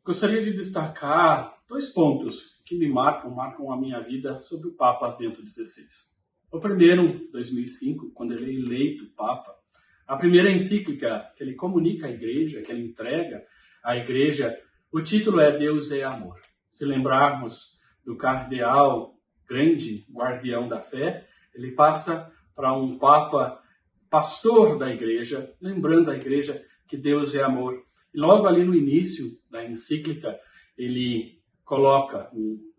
Gostaria de destacar dois pontos que me marcam a minha vida sobre o Papa Bento XVI. O primeiro, em 2005, quando ele é eleito Papa, a primeira encíclica que ele comunica à Igreja, que ele entrega à Igreja, o título é Deus é Amor. Se lembrarmos do cardeal grande, guardião da fé, ele passa para um Papa pastor da Igreja, lembrando a Igreja que Deus é amor. E logo ali no início da encíclica, ele coloca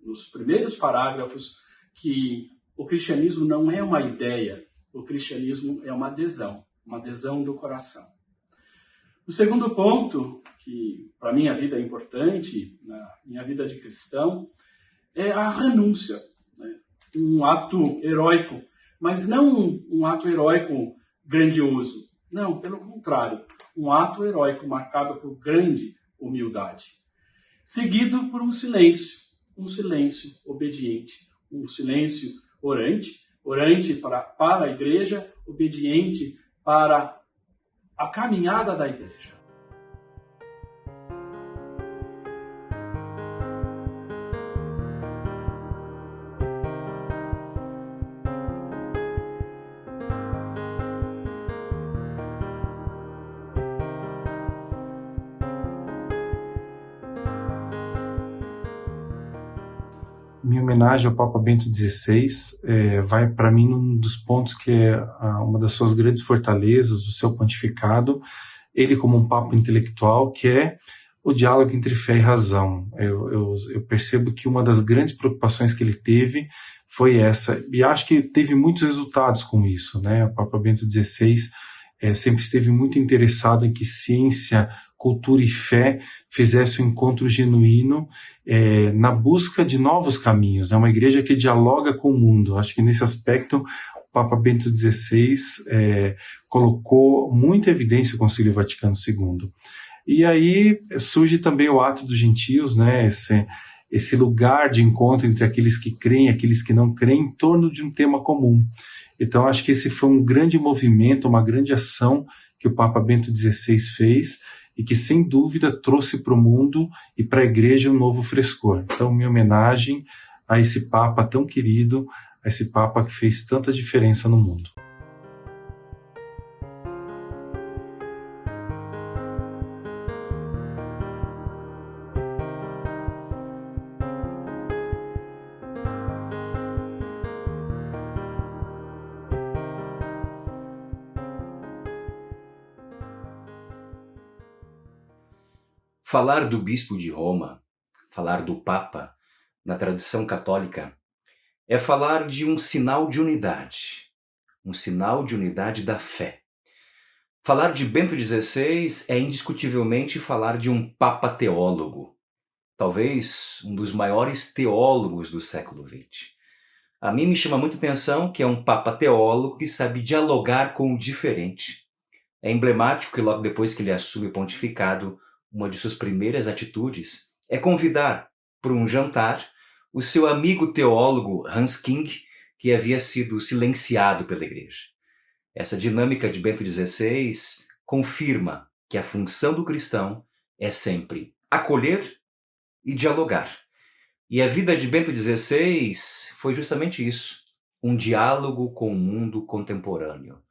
nos primeiros parágrafos que o cristianismo não é uma ideia, o cristianismo é uma adesão do coração. O segundo ponto, que para a minha vida é importante, na minha vida de cristão, é a renúncia, né? Um ato heróico, mas não um ato heróico grandioso. Não, pelo contrário, um ato heróico marcado por grande humildade, seguido por um silêncio obediente, um silêncio orante para a Igreja, obediente para a caminhada da Igreja. Minha homenagem ao Papa Bento XVI vai para mim num dos pontos que é uma das suas grandes fortalezas, do seu pontificado, ele como um Papa intelectual, que é o diálogo entre fé e razão. Eu percebo que uma das grandes preocupações que ele teve foi essa, e acho que teve muitos resultados com isso, né? O Papa Bento XVI sempre esteve muito interessado em que ciência, cultura e fé fizesse um encontro genuíno na busca de novos caminhos. É uma igreja que dialoga com o mundo. Acho que nesse aspecto o Papa Bento XVI colocou muita evidência o Concílio Vaticano II. E aí surge também o ato dos gentios, né? Esse lugar de encontro entre aqueles que creem e aqueles que não creem em torno de um tema comum. Então acho que esse foi um grande movimento, uma grande ação que o Papa Bento XVI fez e que sem dúvida trouxe para o mundo e para a Igreja um novo frescor. Então minha homenagem a esse Papa tão querido, a esse Papa que fez tanta diferença no mundo. Falar do bispo de Roma, falar do Papa, na tradição católica, é falar de um sinal de unidade da fé. Falar de Bento XVI é indiscutivelmente falar de um Papa teólogo, talvez um dos maiores teólogos do século XX. A mim me chama muita atenção que é um Papa teólogo que sabe dialogar com o diferente. É emblemático que logo depois que ele assume o pontificado, uma de suas primeiras atitudes é convidar para um jantar o seu amigo teólogo Hans King, que havia sido silenciado pela Igreja. Essa dinâmica de Bento XVI confirma que a função do cristão é sempre acolher e dialogar. E a vida de Bento XVI foi justamente isso, um diálogo com o mundo contemporâneo,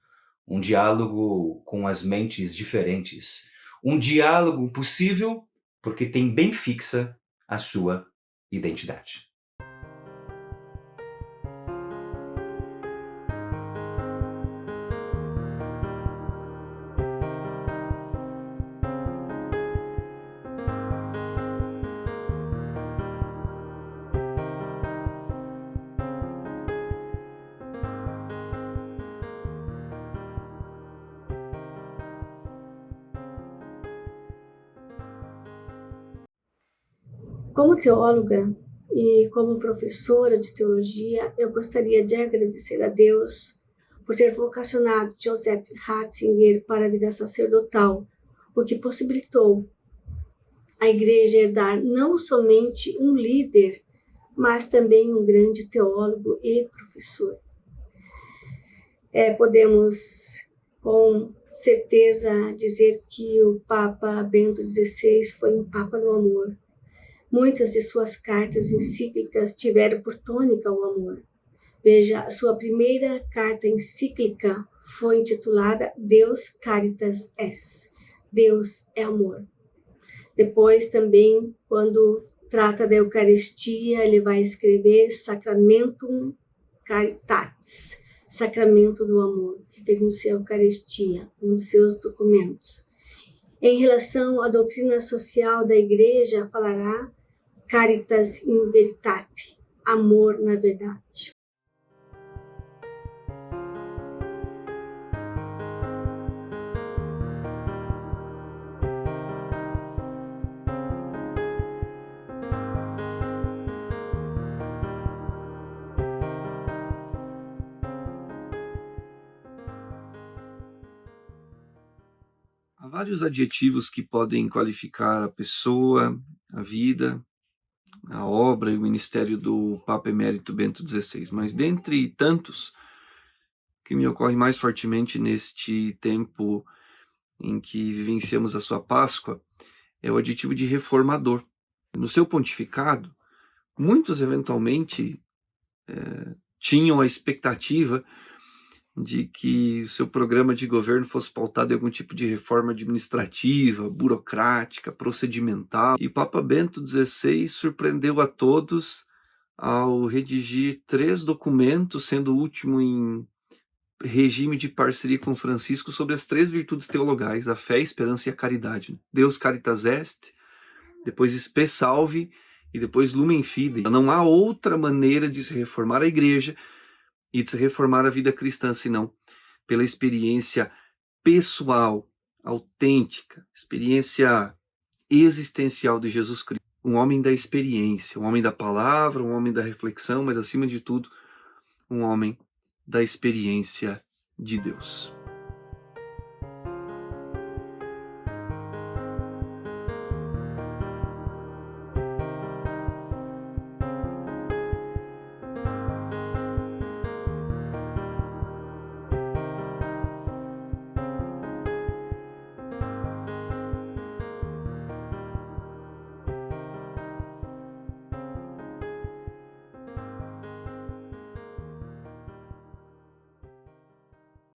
um diálogo com as mentes diferentes, um diálogo possível porque tem bem fixa a sua identidade. Como teóloga e como professora de teologia, eu gostaria de agradecer a Deus por ter vocacionado Joseph Ratzinger para a vida sacerdotal, o que possibilitou a Igreja herdar não somente um líder, mas também um grande teólogo e professor. Podemos com certeza dizer que o Papa Bento XVI foi um Papa do amor. Muitas de suas cartas encíclicas tiveram por tônica o amor. Veja, sua primeira carta encíclica foi intitulada Deus Caritas Est. Deus é amor. Depois também, quando trata da Eucaristia, ele vai escrever Sacramentum Caritatis, Sacramento do Amor, referindo-se à Eucaristia, um de seus documentos. Em relação à doutrina social da Igreja, falará Caritas in Veritate, amor na verdade. Há vários adjetivos que podem qualificar a pessoa, a vida, a obra e o ministério do Papa Emérito Bento XVI, mas dentre tantos, o que me ocorre mais fortemente neste tempo em que vivenciamos a sua Páscoa é o adjetivo de reformador. No seu pontificado, muitos eventualmente tinham a expectativa de que o seu programa de governo fosse pautado em algum tipo de reforma administrativa, burocrática, procedimental. E Papa Bento XVI surpreendeu a todos ao redigir 3 documentos, sendo o último em regime de parceria com Francisco, sobre as 3 virtudes teologais, a fé, a esperança e a caridade. Deus Caritas Est, depois Spe Salvi e depois Lumen Fidei. Não há outra maneira de se reformar a igreja e de se reformar a vida cristã, senão pela experiência pessoal, autêntica, experiência existencial de Jesus Cristo. Um homem da experiência, um homem da palavra, um homem da reflexão, mas acima de tudo, um homem da experiência de Deus.